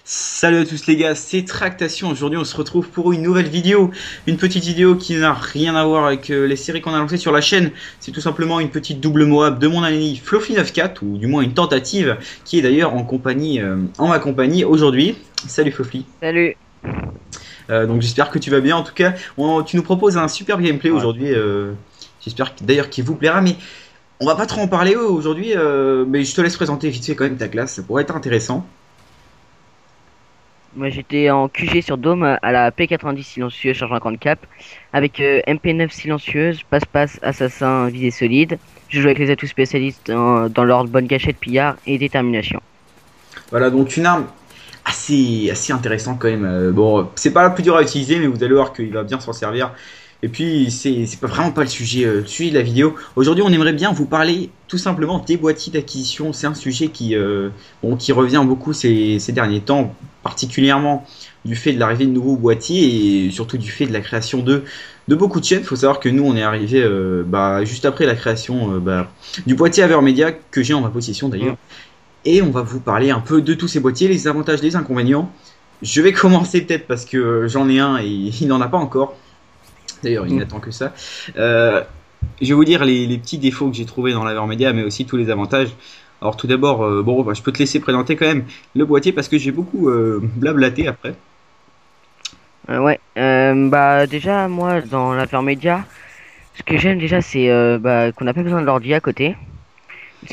Salut à tous les gars, c'est Tractation. Aujourd'hui on se retrouve pour une nouvelle vidéo. Une petite vidéo qui n'a rien à voir avec les séries qu'on a lancées sur la chaîne. C'est tout simplement une petite double Moab de mon ami Flofly94, ou du moins une tentative, qui est d'ailleurs en ma compagnie aujourd'hui. Salut Flofly. Salut. Donc j'espère que tu vas bien. En tout cas, tu nous proposes un super gameplay Ouais. aujourd'hui. J'espère d'ailleurs qu'il vous plaira, mais on va pas trop en parler aujourd'hui. Mais je te laisse présenter vite fait quand même ta classe, ça pourrait être intéressant. Moi j'étais en QG sur Dome à la P90 silencieuse chargeant 50 cap avec MP9 silencieuse, passe-passe, assassin, visée solide. Je joue avec les atouts spécialistes dans l'ordre bonne cachette, pillard et détermination. Voilà, donc une arme assez intéressante quand même. Bon, c'est pas la plus dure à utiliser, mais vous allez voir qu'il va bien s'en servir. Et puis, c'est pas vraiment pas le sujet de la vidéo. Aujourd'hui, on aimerait bien vous parler tout simplement des boîtiers d'acquisition. C'est un sujet qui revient beaucoup ces derniers temps, particulièrement du fait de l'arrivée de nouveaux boîtiers et surtout du fait de la création de beaucoup de chaînes. Il faut savoir que nous, on est arrivé juste après la création du boîtier Avermedia que j'ai en ma possession Mm. d'ailleurs. Et on va vous parler un peu de tous ces boîtiers, les avantages, les inconvénients. Je vais commencer peut-être parce que j'en ai un et il n'en a pas encore. D'ailleurs, il Mm. n'attend que ça. Euh, je vais vous dire les petits défauts que j'ai trouvés dans l'Avermedia, mais aussi tous les avantages. Alors tout d'abord, je peux te laisser présenter quand même le boîtier parce que j'ai beaucoup blablaté après. Ouais. Bah déjà moi dans l'affaire média, ce que j'aime déjà c'est qu'on n'a pas besoin de l'ordi à côté.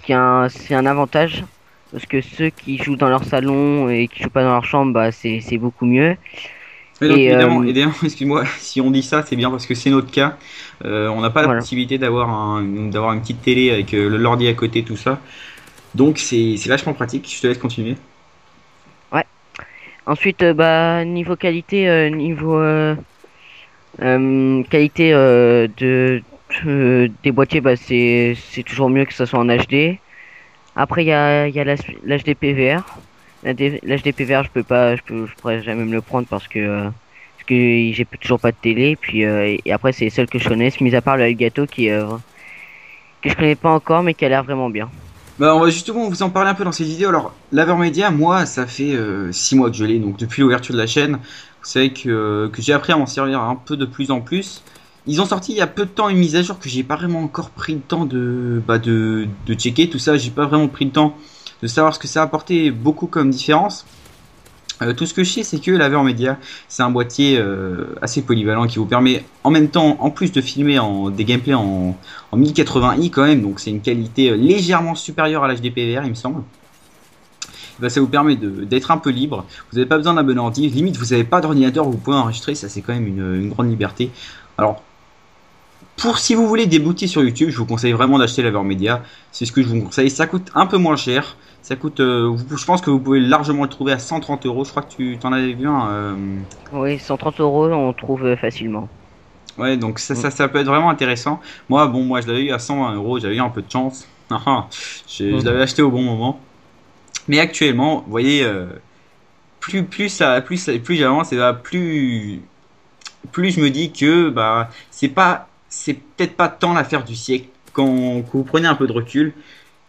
C'est un avantage parce que ceux qui jouent dans leur salon et qui jouent pas dans leur chambre, bah c'est beaucoup mieux. Mais donc Et évidemment, excuse-moi, si on dit ça, c'est bien parce que c'est notre cas. On n'a pas la voilà. possibilité d'avoir une petite télé avec l'ordi à côté, tout ça. Donc c'est vachement pratique. Je te laisse continuer. Ouais. Ensuite, niveau qualité, qualité des boîtiers, c'est toujours mieux que ce soit en HD. Après, il y a l'HD PVR. L'HD PVR, je pourrais jamais me le prendre parce que j'ai toujours pas de télé. Et après, c'est seul que je connaisse, mis à part le Elgato que je connais pas encore, mais qui a l'air vraiment bien. Bah, on va justement vous en parler un peu dans cette vidéo. Alors, l'Avermedia, moi, ça fait 6 mois que je l'ai, donc depuis l'ouverture de la chaîne. Vous savez que j'ai appris à m'en servir un peu de plus en plus. Ils ont sorti il y a peu de temps une mise à jour que j'ai pas vraiment encore pris le temps de checker tout ça. J'ai pas vraiment pris le temps de savoir ce que ça a apporté beaucoup comme différence. Tout ce que je sais, c'est que l'Avermedia, c'est un boîtier assez polyvalent qui vous permet en même temps, en plus de filmer des gameplays en 1080i quand même, donc c'est une qualité légèrement supérieure à l'HDPVR, il me semble. Bah, ça vous permet d'être un peu libre. Vous n'avez pas besoin d'un bon ordi. Limite, vous n'avez pas d'ordinateur, vous pouvez enregistrer, ça c'est quand même une grande liberté. Alors, si vous voulez débouter sur YouTube, je vous conseille vraiment d'acheter l'Avermedia. C'est ce que je vous conseille. Ça coûte un peu moins cher. Ça coûte, je pense que vous pouvez largement le trouver à 130 euros. Je crois que tu t'en avais vu un. Oui, 130 euros, on trouve facilement. Ouais, donc Mm. ça peut être vraiment intéressant. Moi je l'avais eu à 120 euros. J'avais eu un peu de chance. Je Mm. l'avais acheté au bon moment. Mais actuellement, vous voyez, plus j'avance, et bah, plus je me dis que c'est peut-être pas tant l'affaire du siècle. Quand vous prenez un peu de recul,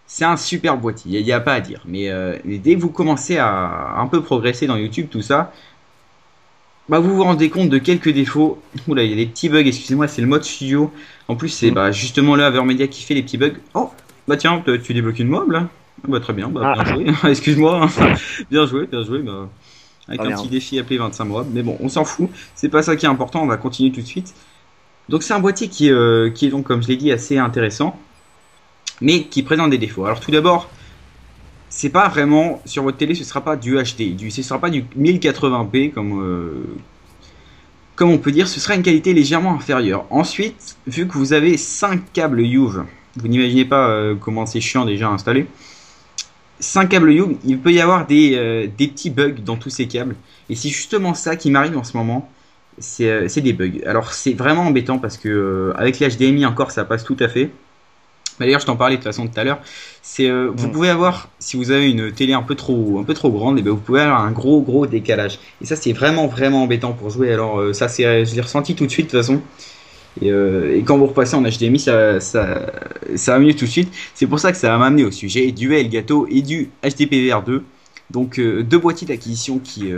c'est un super boîtier, il n'y a pas à dire. Mais dès que vous commencez à un peu progresser dans YouTube, tout ça, bah vous vous rendez compte de quelques défauts. Oula, il y a des petits bugs, excusez-moi, c'est le mode studio. En plus, c'est Mm. justement là, Avermedia qui fait les petits bugs. Oh, bah tiens, tu débloques une mob là. Bah très bien, bah bien Ah, joué. Excuse-moi, bien joué, bien joué. Bah, avec oh un petit merde. défi appelé 25 mobs. Mais bon, on s'en fout. C'est pas ça qui est important, on va continuer tout de suite. Donc c'est un boîtier qui est donc, comme je l'ai dit, assez intéressant, mais qui présente des défauts. Alors tout d'abord, c'est pas vraiment sur votre télé, ce sera pas du HD, ce sera pas du 1080p comme on peut dire, ce sera une qualité légèrement inférieure. Ensuite, vu que vous avez 5 câbles UV, vous n'imaginez pas comment c'est chiant déjà à installer. 5 câbles UV, il peut y avoir des petits bugs dans tous ces câbles. Et c'est justement ça qui m'arrive en ce moment. C'est des bugs. Alors c'est vraiment embêtant parce que avec les HDMI encore ça passe tout à fait. D'ailleurs, je t'en parlais de toute façon tout à l'heure. Vous Mm. pouvez avoir, si vous avez une télé un peu trop grande, et ben vous pouvez avoir un gros décalage. Et ça, c'est vraiment embêtant pour jouer. Alors ça, je l'ai ressenti tout de suite de toute façon. Et quand vous repassez en HDMI, ça va mieux tout de suite. C'est pour ça que ça va m'amener au sujet du Elgato et du HDPVR2. Donc deux boîtiers d'acquisition qui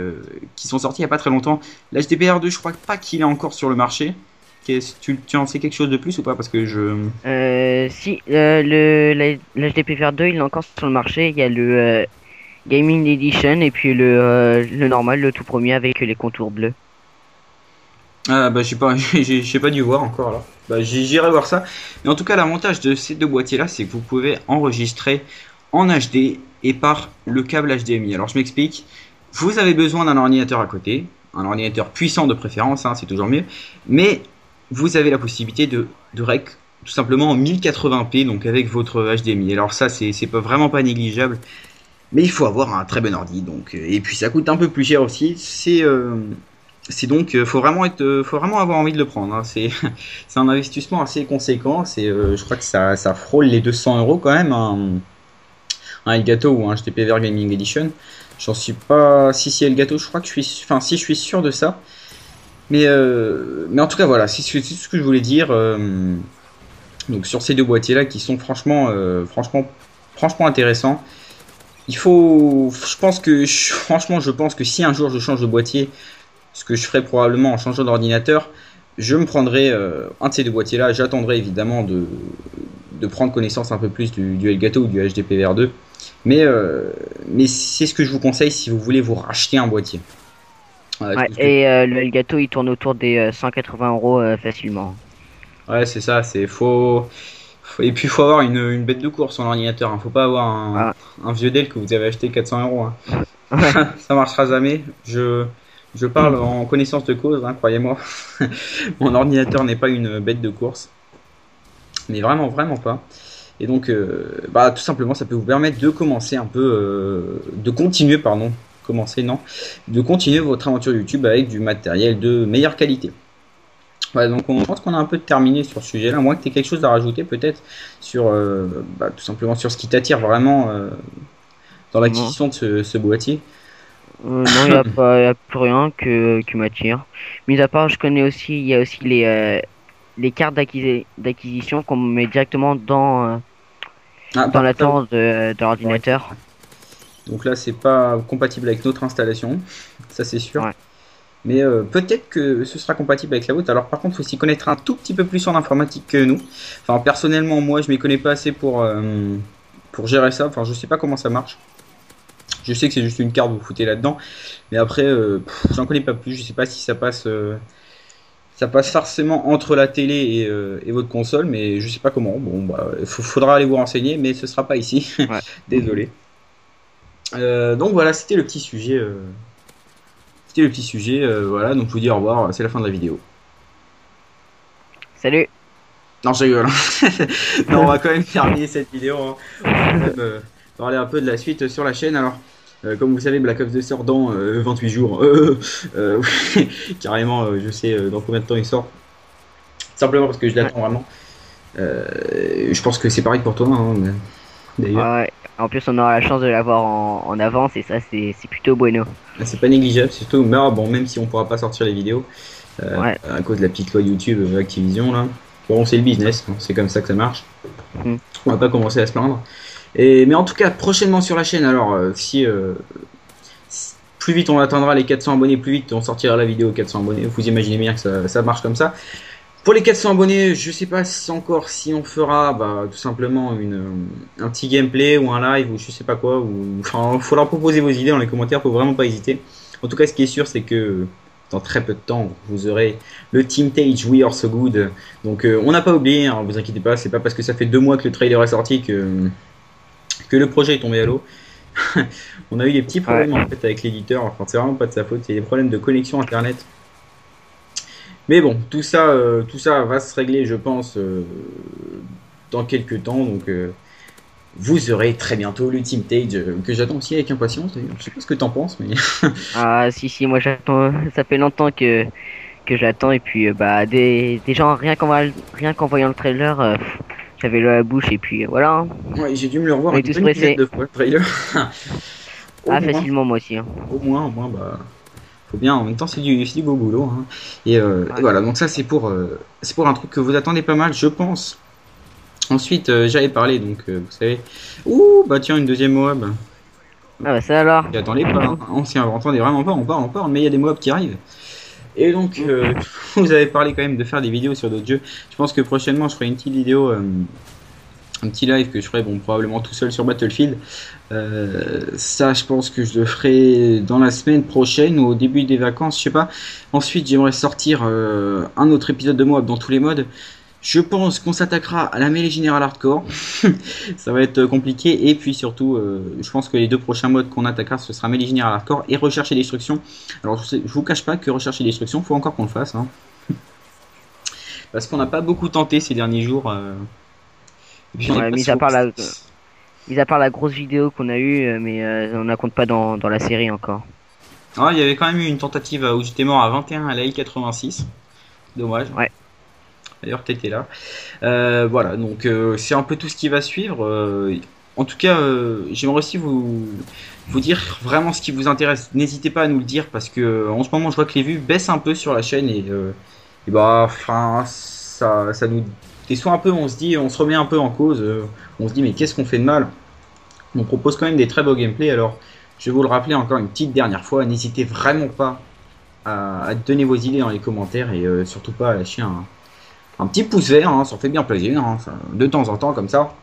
sont sortis il n'y a pas très longtemps. L'HDPR2, je crois pas qu'il est encore sur le marché. Tu en sais quelque chose de plus ou pas? Parce que je... Si, l'HDP 2 il est encore sur le marché. Il y a le Gaming Edition et puis le normal, le tout premier avec les contours bleus. Ah bah j'ai pas, j'ai pas dû voir encore là. Bah j'irai voir ça. Mais en tout cas l'avantage de ces deux boîtiers là, c'est que vous pouvez enregistrer en HD et par le câble HDMI. Alors je m'explique. Vous avez besoin d'un ordinateur à côté, un ordinateur puissant de préférence, hein, c'est toujours mieux. Mais vous avez la possibilité de rec tout simplement en 1080p, donc avec votre HDMI. Alors ça c'est pas vraiment pas négligeable. Mais il faut avoir un très bon ordi, donc et puis ça coûte un peu plus cher aussi. C'est donc faut vraiment avoir envie de le prendre. Hein. C'est un investissement assez conséquent. Je crois que ça frôle les 200 euros quand même un Elgato ou un HTPVR Gaming Edition. J'en suis pas si Elgato. Je crois que si je suis sûr de ça. Mais en tout cas voilà, c'est ce que je voulais dire. Donc sur ces deux boîtiers là qui sont franchement intéressants. Franchement, je pense que si un jour je change de boîtier, ce que je ferai probablement en changeant d'ordinateur, je me prendrai un de ces deux boîtiers là. J'attendrai évidemment de prendre connaissance un peu plus du Elgato ou du HDPVR2. Mais c'est ce que je vous conseille si vous voulez vous racheter un boîtier. Voilà, Ouais, et le Elgato il tourne autour des 180 euros facilement. ouais, c'est ça, et puis il faut avoir une bête de course en ordinateur, hein. Faut pas avoir Ah, un vieux Dell que vous avez acheté 400 euros. Hein. ouais. Ça marchera jamais. Je parle en connaissance de cause, hein, croyez-moi. Mon ordinateur n'est pas une bête de course, mais vraiment pas. Et donc, bah, tout simplement, ça peut vous permettre de commencer un peu, de continuer, pardon, commencer, non, de continuer votre aventure YouTube avec du matériel de meilleure qualité. Ouais, donc on pense qu'on a un peu terminé sur ce sujet-là. Moi, que tu aies quelque chose à rajouter peut-être sur, bah, tout simplement sur ce qui t'attire vraiment dans Non, l'acquisition de ce boîtier. non, il n'y a pas, y a plus rien qui m'attire. Mis à part, je connais aussi, il y a aussi les cartes d'acquisition qu'on met directement Ah, dans par la contre, là, tour de ouais. l'ordinateur. Donc là, c'est pas compatible avec notre installation, ça c'est sûr. Ouais. Mais peut-être que ce sera compatible avec la vôtre. Alors par contre, il faut s'y connaître un tout petit peu plus en informatique que nous. Enfin, personnellement, moi, je m'y connais pas assez pour gérer ça. Enfin, je sais pas comment ça marche. Je sais que c'est juste une carte, vous foutez là-dedans. Mais après, j'en connais pas plus. Je sais pas si ça passe forcément entre la télé et votre console, mais je sais pas comment. Bon, bah, faudra aller vous renseigner, mais ce sera pas ici. Ouais. Désolé. Donc voilà, c'était le petit sujet. Voilà, donc je vous dis au revoir, c'est la fin de la vidéo. Salut! Non, je rigole. Non, on va quand même terminer cette vidéo. Hein. On va quand même parler un peu de la suite sur la chaîne. Alors, comme vous savez, Black Ops 2 sort dans 28 jours. Carrément, je sais dans combien de temps il sort. Simplement parce que je Ouais. l'attends vraiment. Je pense que c'est pareil pour toi, hein, d'ailleurs. Ouais. En plus, on aura la chance de l'avoir en avance et ça, c'est plutôt bueno. C'est pas négligeable, surtout, mais bon, même si on pourra pas sortir les vidéos Ouais. à cause de la petite loi YouTube Activision là. Bon, c'est le business, hein, c'est comme ça que ça marche. Mm. On va pas commencer à se plaindre. Mais en tout cas, prochainement sur la chaîne, alors plus vite on atteindra les 400 abonnés, plus vite on sortira la vidéo 400 abonnés. Vous imaginez bien que ça marche comme ça. Pour les 400 abonnés, je sais pas encore si on fera bah, tout simplement un petit gameplay ou un live ou je sais pas quoi. Enfin, faudra proposer vos idées dans les commentaires, faut vraiment pas hésiter. En tout cas, ce qui est sûr, c'est que dans très peu de temps, vous aurez le Team Tage We Are So Good. Donc, on n'a pas oublié, hein, vous inquiétez pas, c'est pas parce que ça fait 2 mois que le trailer est sorti que le projet est tombé à l'eau. On a eu des petits Ouais. problèmes en fait avec l'éditeur, enfin, c'est vraiment pas de sa faute, c'est des problèmes de connexion internet. Mais bon, tout ça va se régler, je pense, dans quelques temps. Donc, vous aurez très bientôt le Team Tage que j'attends aussi avec impatience. D'ailleurs. Je sais pas ce que t'en penses, mais Ah, si, moi j'attends. Ça fait longtemps que j'attends et puis bah des gens rien qu'en voyant le trailer, j'avais l'eau à la bouche et puis voilà, hein. ouais, j'ai dû me le revoir On est une tous bonne dizaine pressés. de fois le trailer. Au Ah, moins, facilement moi aussi, hein. au moins, bah, faut bien. En même temps, c'est du beau boulot. Hein. Et Ouais. voilà, donc ça c'est pour un truc que vous attendez pas mal, je pense. Ensuite, j'avais parlé, donc vous savez. Ouh, bah tiens, une deuxième Moab. Ah bah ça alors. J'attendais pas, hein. On s'y entendait vraiment pas, on parle, mais il y a des mobs qui arrivent. Et donc, vous avez parlé quand même de faire des vidéos sur d'autres jeux. Je pense que prochainement, je ferai une petite vidéo, un petit live que je ferai, bon, probablement tout seul sur Battlefield. Ça, je pense que je le ferai dans la semaine prochaine ou au début des vacances, je sais pas. Ensuite, j'aimerais sortir un autre épisode de Moab dans tous les modes. Je pense qu'on s'attaquera à la mêlée générale hardcore. Ça va être compliqué. Et puis surtout, je pense que les deux prochains modes qu'on attaquera, ce sera mêlée générale hardcore et recherche et destruction. Alors, je vous cache pas que recherche et destruction, faut encore qu'on le fasse, hein. Parce qu'on n'a pas beaucoup tenté ces derniers jours. Et puis, on n'est Ouais, pas sur. mis à part la grosse vidéo qu'on a eue, mais on la compte pas dans la série encore. Ah, il y avait quand même eu une tentative où j'étais mort à 21 à la I-86. Dommage. Ouais. D'ailleurs, t'étais là. Voilà, donc c'est un peu tout ce qui va suivre. En tout cas, j'aimerais aussi vous dire vraiment ce qui vous intéresse. N'hésitez pas à nous le dire parce que en ce moment, je vois que les vues baissent un peu sur la chaîne et bah, enfin, ça nous déçoit un peu. On se dit, on se remet un peu en cause. On se dit, mais qu'est-ce qu'on fait de mal? On propose quand même des très beaux gameplays. Alors, je vais vous le rappeler encore une petite dernière fois. N'hésitez vraiment pas à donner vos idées dans les commentaires et surtout pas à lâcher un petit pouce vert, hein, ça fait bien plaisir, hein, de temps en temps comme ça.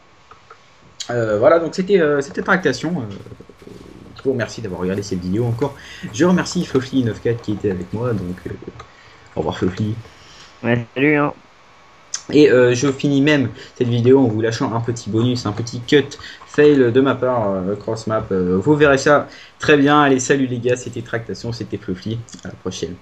Voilà, donc c'était Tractation. Je vous remercie d'avoir regardé cette vidéo encore. Je remercie Fluffy94 qui était avec moi, donc au revoir Fluffy. Ouais, salut hein. Et je finis même cette vidéo en vous lâchant un petit bonus, un petit cut fail de ma part, cross map. Vous verrez ça très bien. Allez, salut les gars, c'était Tractation, c'était Fluffy. À la prochaine.